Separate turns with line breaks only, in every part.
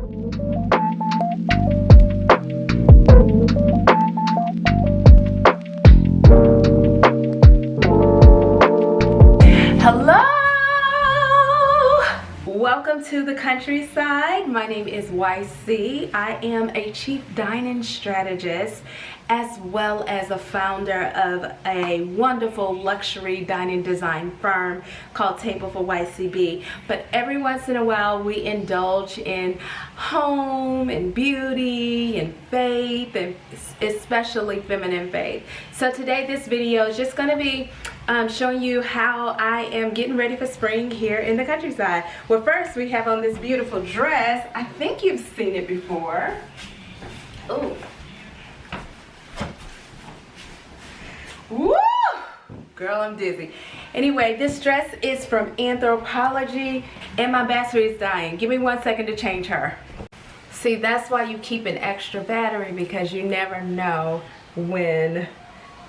Hello! Welcome to the countryside. My name is YC. I am a chief dining strategist as well as a founder of a wonderful luxury dining design firm called Table for YCB. But every once in a while we indulge in home and beauty and faith, and especially feminine faith. So today this video is just going to be showing you how I am getting ready for spring here in the countryside. Well, first we have on this beautiful dress. I think you've seen it before. Oh. Woo! Girl, I'm dizzy. Anyway, this dress is from Anthropologie, and my battery is dying. Give me 1 second to change her. See, that's why you keep an extra battery, because you never know when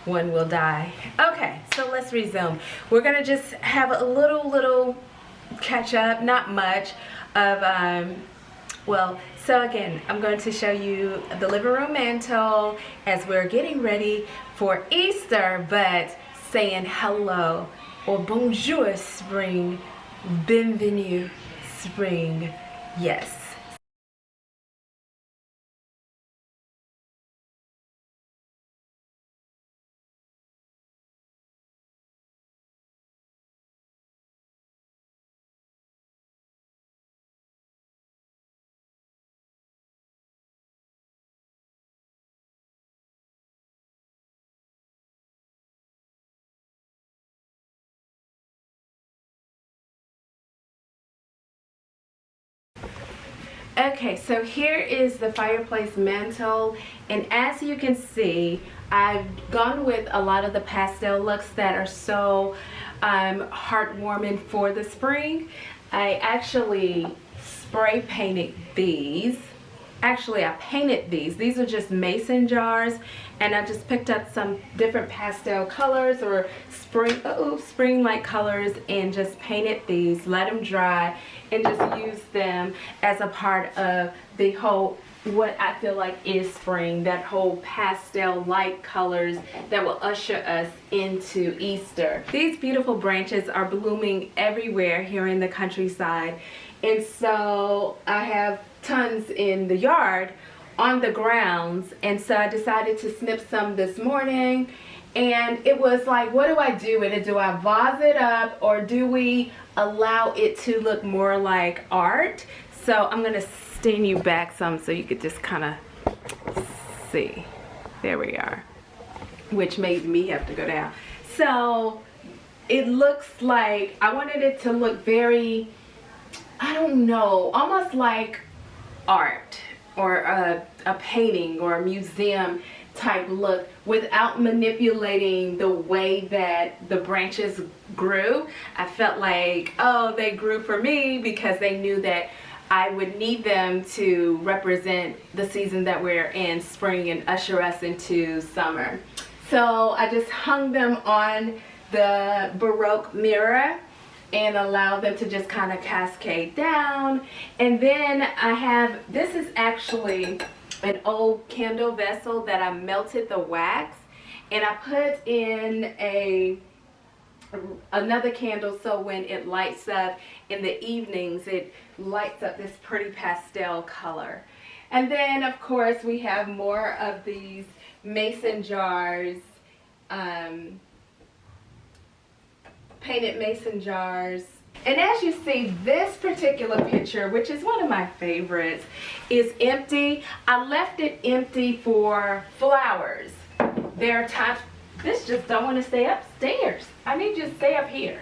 one will die. Okay, so let's resume. We're gonna just have a little catch up, not much of so again, I'm going to show you the living room mantle as we're getting ready for Easter, but saying hello or bonjour spring, bienvenue spring, yes. Okay, so here is the fireplace mantle, and as you can see, I've gone with a lot of the pastel looks that are so heartwarming for the spring. I actually spray painted these. Actually, I painted these. These are just mason jars, and I just picked up some different pastel colors or spring-like colors and just painted these, let them dry, and just use them as a part of the whole, what I feel like is spring, that whole pastel light colors that will usher us into Easter. These beautiful branches are blooming everywhere here in the countryside, and so I have tons in the yard on the grounds, and so I decided to snip some this morning, and it was like, what do I do with it? Do I vase it up, or do we allow it to look more like art? So I'm gonna stand you back some so you could just kind of see. There we are, which made me have to go down. So it looks like I wanted it to look very, I don't know, almost like art or a painting or a museum type look without manipulating the way that the branches grew. I felt like, oh, they grew for me because they knew that I would need them to represent the season that we're in, spring, and usher us into summer. So I just hung them on the Baroque mirror and allow them to just kind of cascade down. And then I have, this is actually an old candle vessel that I melted the wax, and I put in another candle, so when it lights up in the evenings, it lights up this pretty pastel color. And then of course we have more of these mason jars, painted mason jars. And as you see, this particular picture, which is one of my favorites, is empty. I left it empty for flowers. There are times, this just don't want to stay upstairs. I need you to stay up here.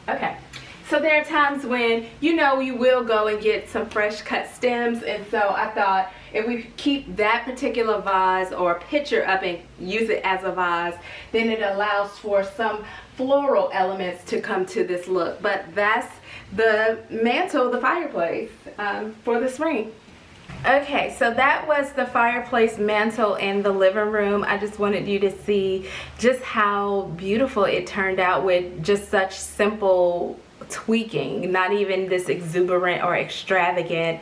Okay. So there are times when, you know, you will go and get some fresh cut stems, and so I thought if we keep that particular vase or picture up and use it as a vase, then it allows for some floral elements to come to this look. But that's the mantle, the fireplace for the spring. Okay, so that was the fireplace mantle in the living room. I just wanted you to see just how beautiful it turned out with just such simple tweaking, not even this exuberant or extravagant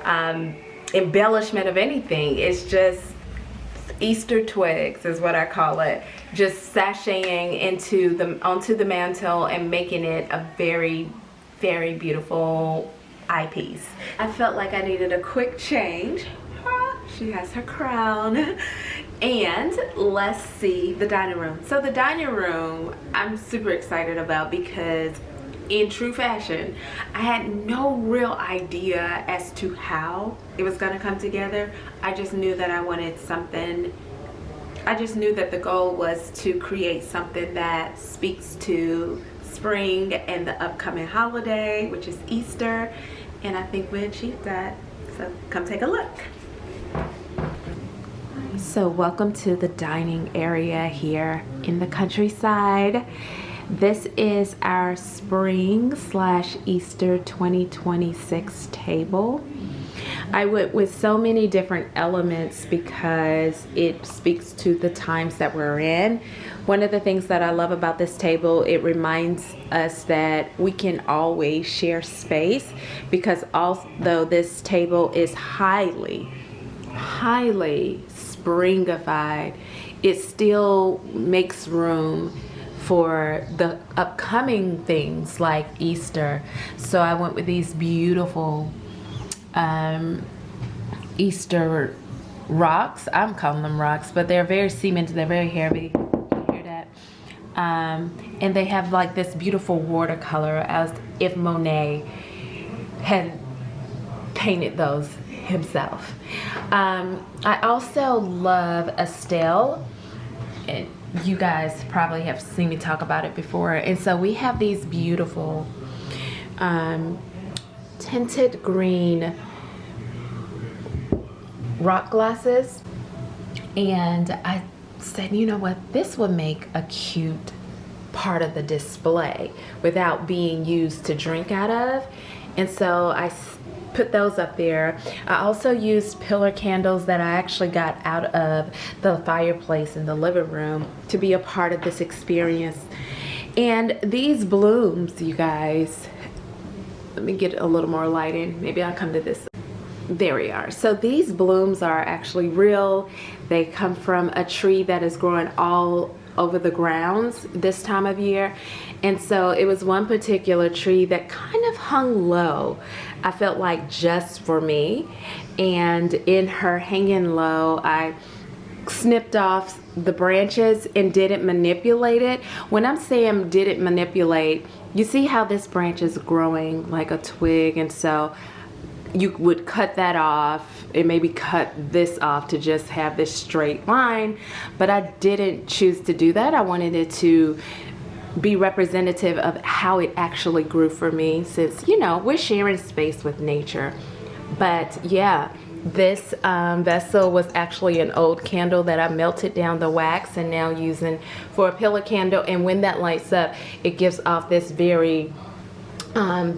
embellishment of anything. It's just Easter twigs is what I call it. Just sashaying onto the mantle and making it a very, very beautiful eyepiece. I felt like I needed a quick change. She has her crown. And let's see the dining room. So the dining room I'm super excited about because in true fashion, I had no real idea as to how it was gonna come together. I just knew that I wanted something. I just knew that the goal was to create something that speaks to spring and the upcoming holiday, which is Easter. And I think we achieved that. So come take a look. So welcome to the dining area here in the countryside. This is our spring/Easter 2026 table. I went with so many different elements because it speaks to the times that we're in. One of the things that I love about this table, it reminds us that we can always share space, because although this table is highly springified, it still makes room for the upcoming things like Easter. So I went with these beautiful Easter rocks. I'm calling them rocks, but they're very cemented, they're very heavy. You hear that? And they have like this beautiful watercolor, as if Monet had painted those himself. I also love Estelle. You guys probably have seen me talk about it before. And so we have these beautiful tinted green rock glasses. And I said, you know what, this would make a cute part of the display without being used to drink out of. And so I put those up there. I also used pillar candles that I actually got out of the fireplace in the living room to be a part of this experience. And these blooms, you guys, let me get a little more light in. Maybe I'll come to this. There we are. So these blooms are actually real. They come from a tree that is growing all over the grounds this time of year. And so it was one particular tree that kind of hung low, I felt like just for me. And in her hanging low, I snipped off the branches and didn't manipulate it. When I'm saying didn't manipulate, you see how this branch is growing like a twig, and so you would cut that off and maybe cut this off to just have this straight line, but I didn't choose to do that. I wanted it to be representative of how it actually grew for me, since, you know, we're sharing space with nature. But yeah, this vessel was actually an old candle that I melted down the wax and now using for a pillar candle. And when that lights up, it gives off this very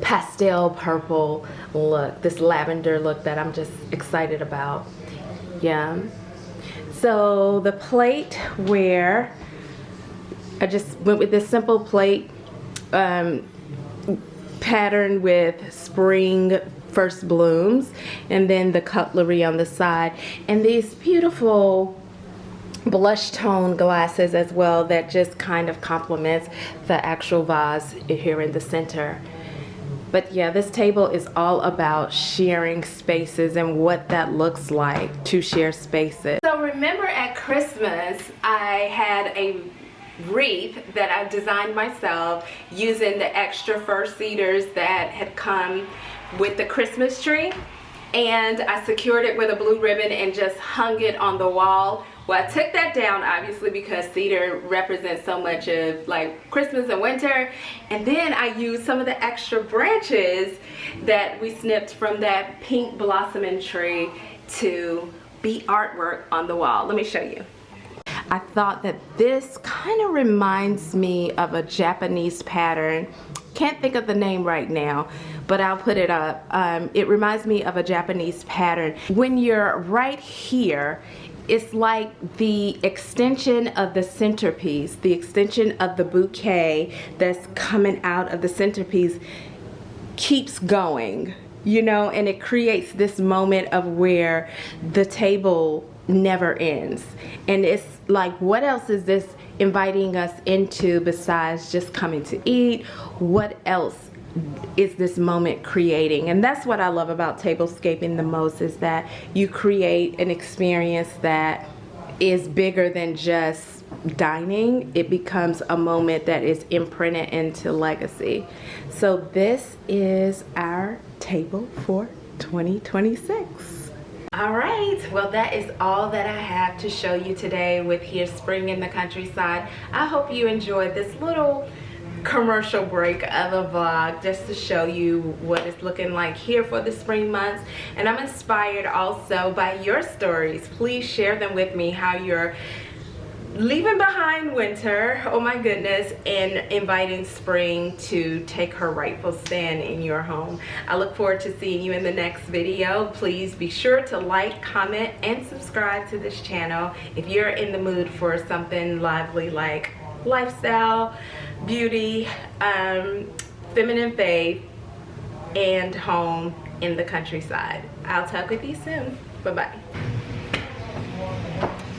pastel purple look, this lavender look that I'm just excited about. Yeah. So the plate where I just went with this simple plate pattern with spring first blooms, and then the cutlery on the side, and these beautiful blush tone glasses as well that just kind of complements the actual vase here in the center. But yeah, this table is all about sharing spaces and what that looks like to share spaces. So remember at Christmas, I had a wreath that I designed myself using the extra fir cedars that had come with the Christmas tree, and I secured it with a blue ribbon and just hung it on the wall. Well, I took that down obviously because cedar represents so much of like Christmas and winter, and then I used some of the extra branches that we snipped from that pink blossoming tree to be artwork on the wall. Let me show you. I thought that this kind of reminds me of a Japanese pattern. Can't think of the name right now, but I'll put it up. It reminds me of a Japanese pattern. When you're right here, it's like the extension of the centerpiece, the extension of the bouquet that's coming out of the centerpiece keeps going. you know, and it creates this moment of where the table never ends. And it's like, what else is this inviting us into besides just coming to eat? What else is this moment creating? And that's what I love about tablescaping the most, is that you create an experience that is bigger than just dining. It becomes a moment that is imprinted into legacy. So this is our table for 2026. All right, well, that is all that I have to show you today with Here Spring in the Countryside. I hope you enjoyed this little commercial break of a vlog just to show you what it's looking like here for the spring months. And I'm inspired also by your stories. Please share them with me, how you're leaving behind winter, oh my goodness, and inviting spring to take her rightful stand in your home. I look forward to seeing you in the next video. Please be sure to like, comment, and subscribe to this channel if you're in the mood for something lively like lifestyle, beauty, feminine faith, and home in the countryside. I'll talk with you soon. Bye-bye.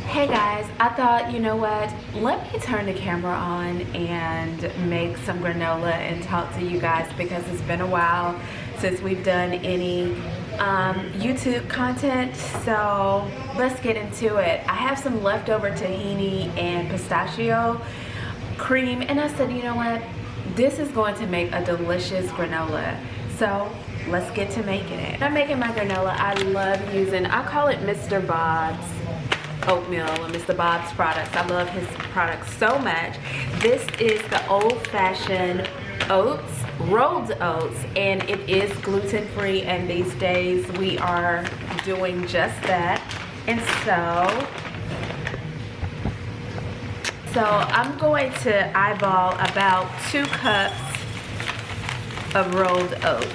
Hey guys, I thought, you know what, let me turn the camera on and make some granola and talk to you guys, because it's been a while since we've done any YouTube content. So let's get into it. I have some leftover tahini and pistachio cream, and I said, you know what, this is going to make a delicious granola. So let's get to making it. I'm making my granola. I love using, I call it Mr. Bob's oatmeal or Mr. Bob's products. I love his products so much. This is the old-fashioned oats, rolled oats, and it is gluten-free, and these days we are doing just that. And so I'm going to eyeball about 2 cups of rolled oats.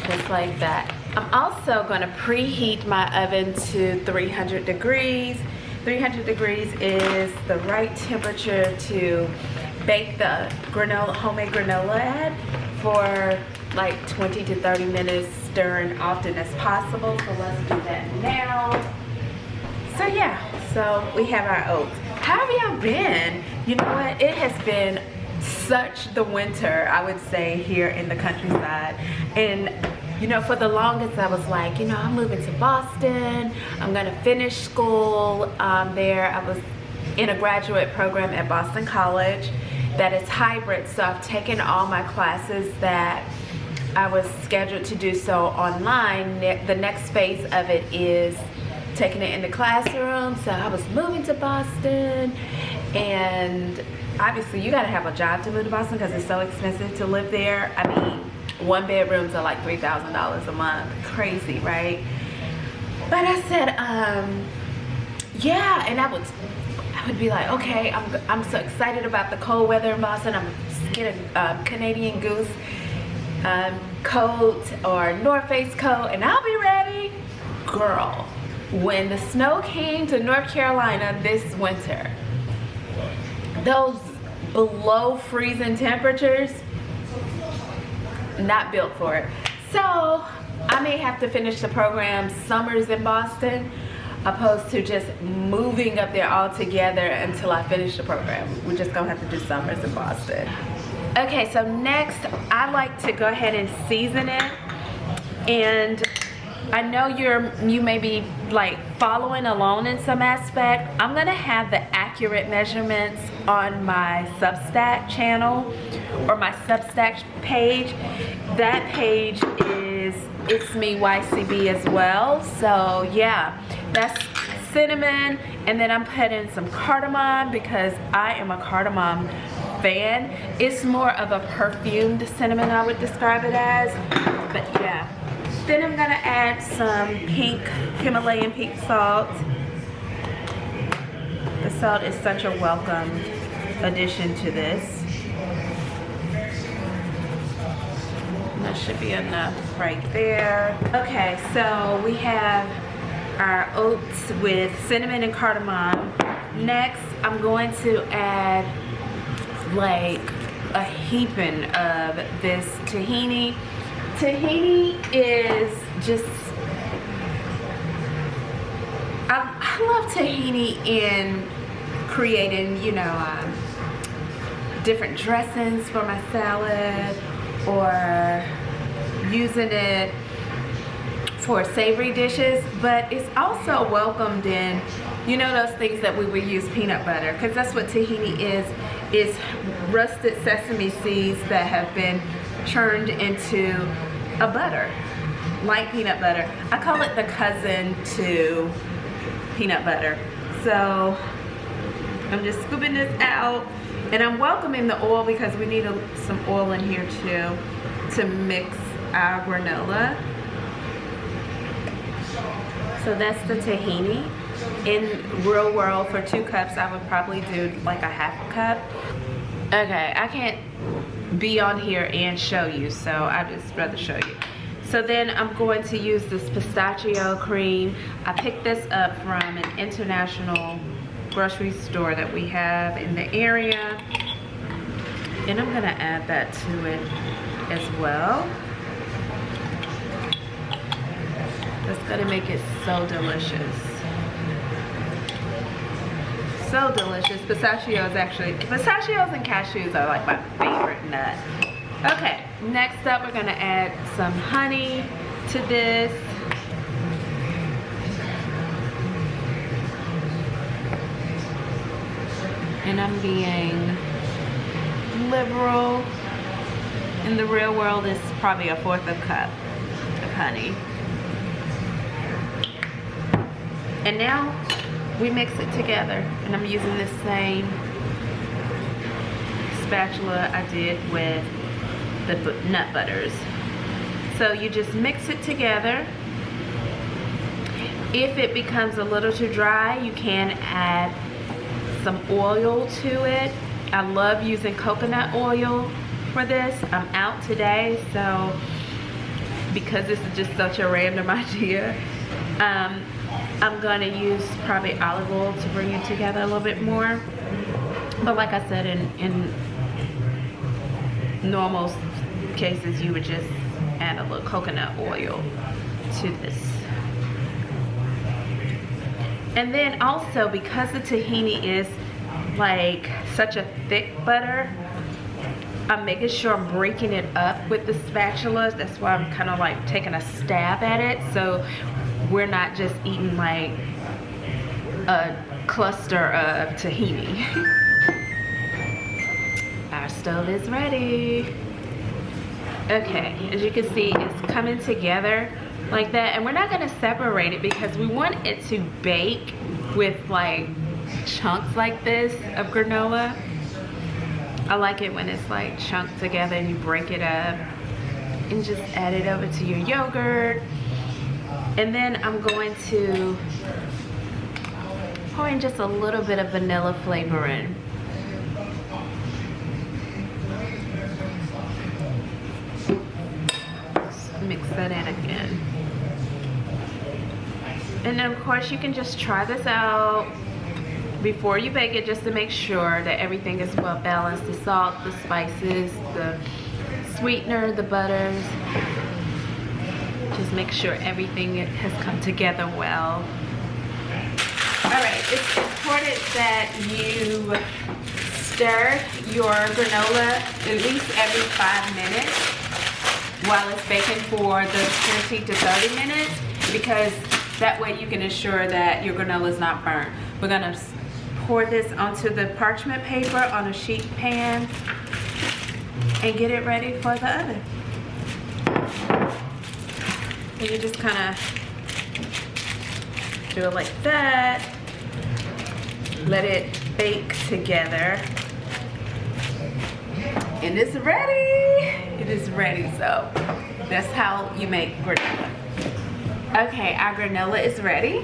Just like that. I'm also going to preheat my oven to 300 degrees. 300 degrees is the right temperature to bake the granola, homemade granola at, for like 20 to 30 minutes, stirring often as possible. So let's do that now. So yeah, so we have our oats. How have y'all been? You know what? It has been such the winter, I would say, here in the countryside. And you know, for the longest I was like, you know, I'm moving to Boston. I'm gonna finish school there. I was in a graduate program at Boston College that is hybrid. So I've taken all my classes that I was scheduled to do so online. The next phase of it is taking it in the classroom. So I was moving to Boston, and obviously you gotta have a job to move to Boston because it's so expensive to live there. I mean, 1 bedrooms are like $3,000 a month. Crazy, right? But I said, yeah, and I would be like, okay, I'm so excited about the cold weather in Boston. I'm gonna get a Canadian Goose coat or North Face coat, and I'll be ready. Girl, when the snow came to North Carolina this winter, those below freezing temperatures, not built for it. So I may have to finish the program summers in Boston, opposed to just moving up there altogether until I finish the program. We're just gonna have to do summers in Boston. Okay, so next I like to go ahead and season it. And I know you may be like following along in some aspect. I'm gonna have the accurate measurements on my Substack channel or my Substack page. That page is It's Me YCB as well. So yeah, that's cinnamon, and then I'm putting some cardamom because I am a cardamom fan. It's more of a perfumed cinnamon, I would describe it as, but yeah. Then I'm gonna add some pink, Himalayan pink salt. The salt is such a welcome addition to this. That should be enough right there. Okay, so we have our oats with cinnamon and cardamom. Next, I'm going to add like a heaping of this tahini. Tahini is just, I love tahini in creating, you know, different dressings for my salad, or using it for savory dishes, but it's also welcomed in, you know, those things that we would use peanut butter, because that's what tahini is rusted sesame seeds that have been churned into a butter, like peanut butter. I call it the cousin to peanut butter. So I'm just scooping this out, and I'm welcoming the oil because we need some oil in here too to mix our granola. So that's the tahini. In real world, for 2 cups, I would probably do like a half a cup. Okay, I can't be on here and show you, so I'd just rather show you. So then I'm going to use this pistachio cream. I picked this up from an international grocery store that we have in the area, and I'm gonna add that to it as well. That's gonna make it so delicious. So delicious. Pistachios and cashews are like my favorite nut. Okay, next up we're gonna add some honey to this. And I'm being liberal. In the real world, it's probably a 1/4 cup of honey. And now we mix it together, and I'm using the same spatula I did with the nut butters. So you just mix it together. If it becomes a little too dry, you can add some oil to it. I love using coconut oil for this. I'm out today, so because this is just such a random idea, I'm gonna use probably olive oil to bring it together a little bit more. But like I said, in normal cases, you would just add a little coconut oil to this. And then also, because the tahini is like such a thick butter, I'm making sure I'm breaking it up with the spatula. That's why I'm kind of like taking a stab at it, so we're not just eating like a cluster of tahini. Our stove is ready. Okay, as you can see, it's coming together like that, and we're not gonna separate it because we want it to bake with like chunks like this of granola. I like it when it's like chunked together and you break it up and just add it over to your yogurt. And then I'm going to pour in just a little bit of vanilla flavor in. Just mix that in again. And then of course you can just try this out before you bake it, just to make sure that everything is well balanced. The salt, the spices, the sweetener, the butters. Just make sure everything has come together well. Alright, it's important that you stir your granola at least every 5 minutes while it's baking for the 20 to 30 minutes, because that way you can ensure that your granola is not burnt. We're gonna pour this onto the parchment paper on a sheet pan and get it ready for the oven. And you just kind of do it like that. Let it bake together. And it's ready. It is ready. So that's how you make granola. Okay, our granola is ready.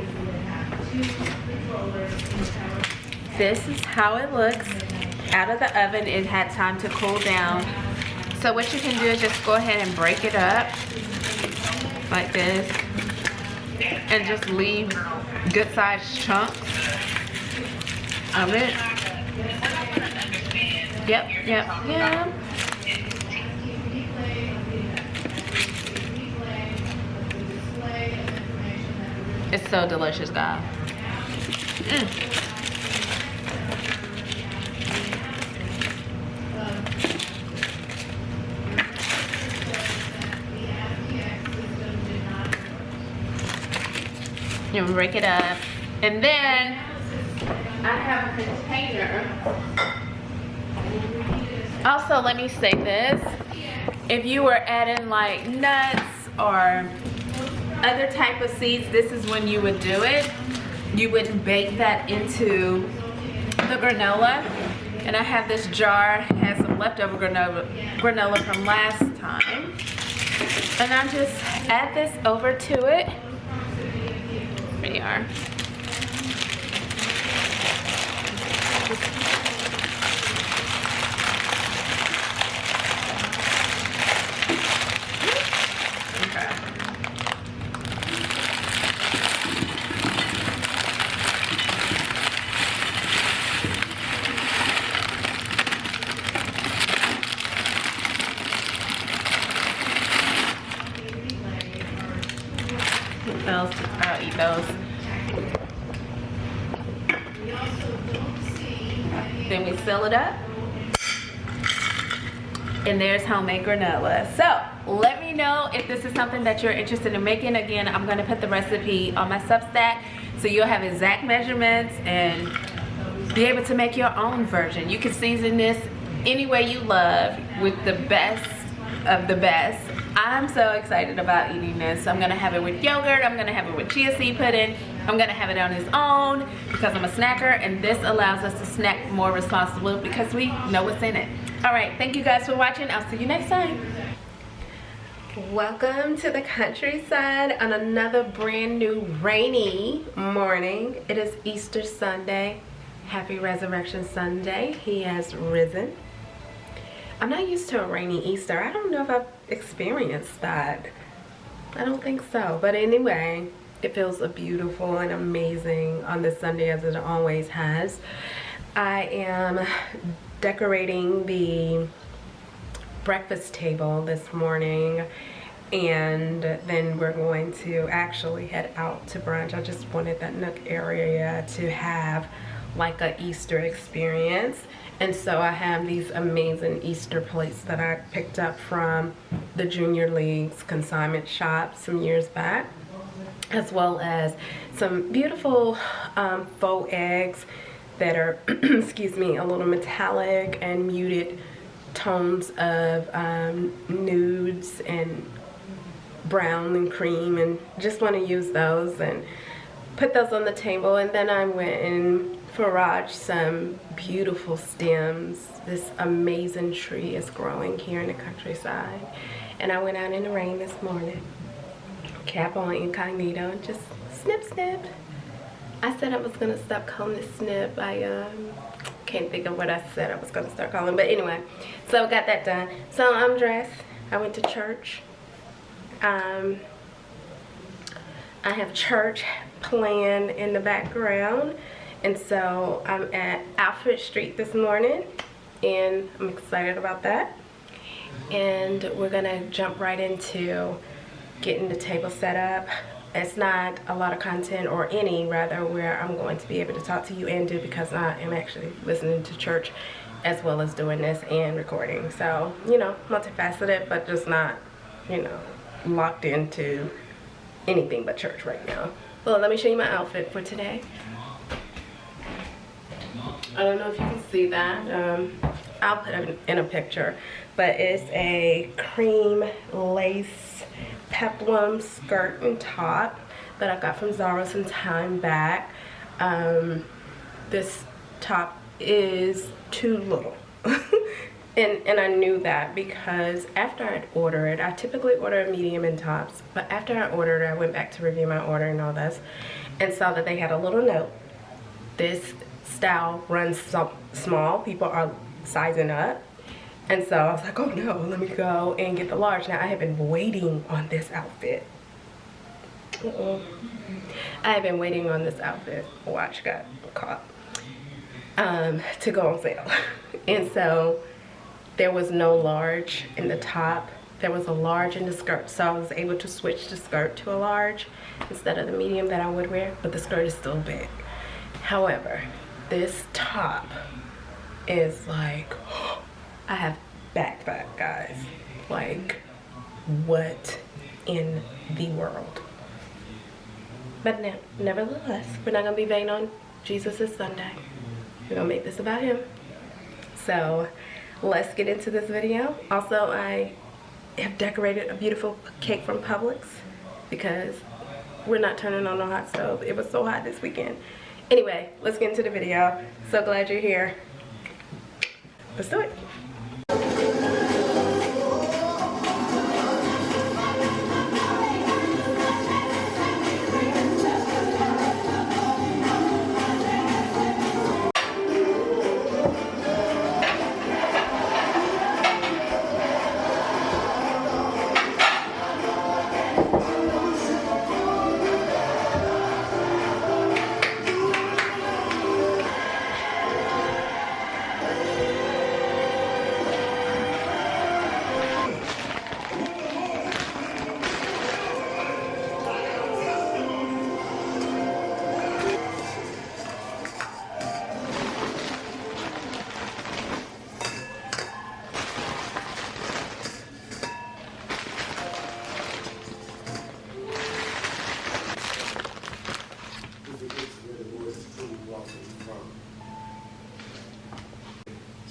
This is how it looks out of the oven. It had time to cool down. So what you can do is just go ahead and break it up like this and just leave good sized chunks of it. Yep. It's so delicious, guys. You break it up, and then I have a container. Also, let me say this: if you were adding like nuts or other type of seeds, this is when you would do it. You would bake that into the granola. And I have this jar, has some leftover granola from last time. And I just add this over to it. Here we are. I'll eat those. Then we fill it up. And there's homemade granola. So let me know if this is something that you're interested in making. Again, I'm going to put the recipe on my Substack so you'll have exact measurements and be able to make your own version. You can season this any way you love with the best of the best. I'm so excited about eating this. I'm gonna have it with yogurt. I'm gonna have it with chia seed pudding. I'm gonna have it on its own because I'm a snacker, and this allows us to snack more responsibly because we know what's in it. All right, thank you guys for watching. I'll see you next time. Welcome to the countryside on another brand new rainy morning. It is Easter Sunday. Happy Resurrection Sunday. He has risen. I'm not used to a rainy Easter. I don't know if I've experienced that. I don't think so. But anyway, it feels beautiful and amazing on this Sunday as it always has. I am decorating the breakfast table this morning, and then we're going to actually head out to brunch. I just wanted that nook area to have like a Easter experience. And so I have these amazing Easter plates that I picked up from the Junior League's consignment shop some years back, as well as some beautiful faux eggs that are, excuse me, a little metallic and muted tones of nudes and brown and cream, and just want to use those and put those on the table. And then I went and foraged some beautiful stems. This amazing tree is growing here in the countryside, and I went out in the rain this morning, cap on incognito, and just snip snip. I said I was gonna stop calling it snip. I can't think of what I said I was gonna start calling, but anyway, so I got that done. So I'm dressed. I went to church. I have church planned in the background. And so I'm at Alfred Street this morning, and I'm excited about that. And we're gonna jump right into getting the table set up. It's not a lot of content, or any rather, where I'm going to be able to talk to you and do, because I am actually listening to church as well as doing this and recording. So, you know, multifaceted, but just not, you know, locked into anything but church right now. Well, let me show you my outfit for today. I don't know if you can see that. I'll put it in a picture, but it's a cream lace peplum skirt and top that I got from Zara some time back. This top is too little. And I knew that because after I'd ordered, I typically order a medium in tops, but after I ordered, I went back to review my order and all this, and saw that they had a little note. This style runs small. People are sizing up. And so I was like, oh no, let me go and get the large. Now I have been waiting on this outfit. I have been waiting on this outfit. Watch, got caught. to go on sale. And so there was no large in the top. There was a large in the skirt, so I was able to switch the skirt to a large instead of the medium that I would wear, but the skirt is still big. However, this top is like, I have back fat, guys. Like, what in the world? But nevertheless, we're not gonna be vain on Jesus' Sunday. We're gonna make this about him. So let's get into this video. Also, I have decorated a beautiful cake from Publix because we're not turning on a hot stove. It was so hot this weekend. Anyway, let's get into the video. So glad you're here. Let's do it.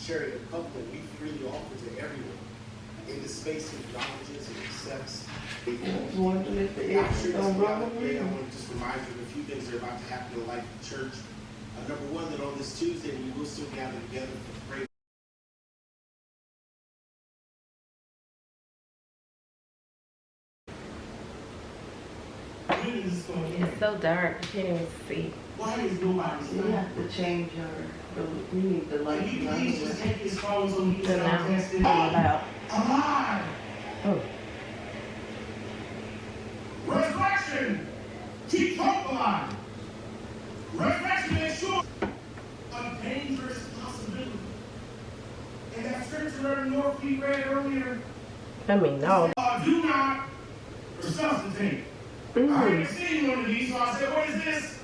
Sharing the cup that we freely offer to everyone in the space of acknowledges and accepts. I want to just remind you of a few things that are about to happen in the life of the church. Number one, that on this Tuesday we will still gather together for prayer.
It's so dark, you can't even see.
Why is nobody saying?
You have to change your, you need the light.
Can you please just take his phone so he
So
can
now,
test it?
all about.
Alive!
Oh.
Resurrection! Keep hope alive! Resurrection ensures a dangerous possibility. And that scripture in North we read earlier,
I mean, no.
do not resuscitate. I already seen one of these, so I said, what is this?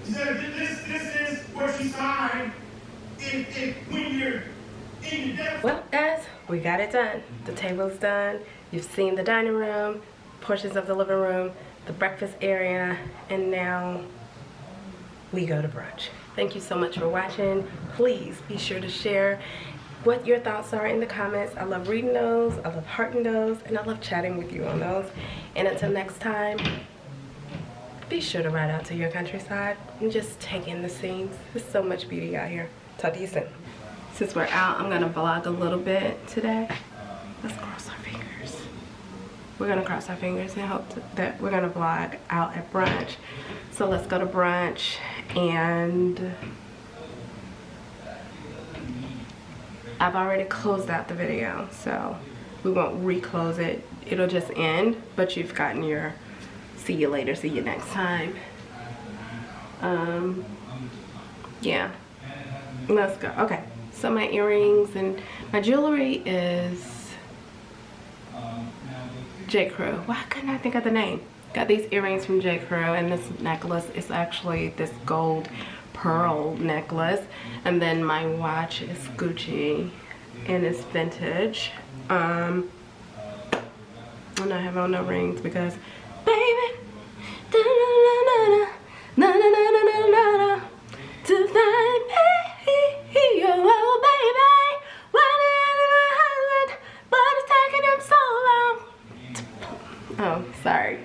He said, this is what you sign when you're in your death.
Well, guys, we got it done. The table's done. You've seen the dining room, portions of the living room, the breakfast area, and now we go to brunch. Thank you so much for watching. Please be sure to share what your thoughts are in the comments. I love reading those, I love hearting those, and I love chatting with you on those. And until next time, be sure to ride out to your countryside and just take in the scenes. There's so much beauty out here. Talk to you soon. Since we're out, I'm gonna vlog a little bit today. Let's cross our fingers. We're gonna cross our fingers and hope that we're gonna vlog out at brunch. So let's go to brunch, and I've already closed out the video, so we won't reclose it. It'll just end, but you've gotten your see you later, see you next time. Yeah, let's go. Okay, so my earrings and my jewelry is J. Crew. Why couldn't I think of the name? Got these earrings from J. Crew, and this necklace is actually this gold pearl necklace, and then my watch is Gucci and it's vintage. And I have on no rings because baby, da -na -na -na, na -na -na -na -na -na -na, to find me, oh baby, why did I husband, but it's taking him so long. Oh, sorry.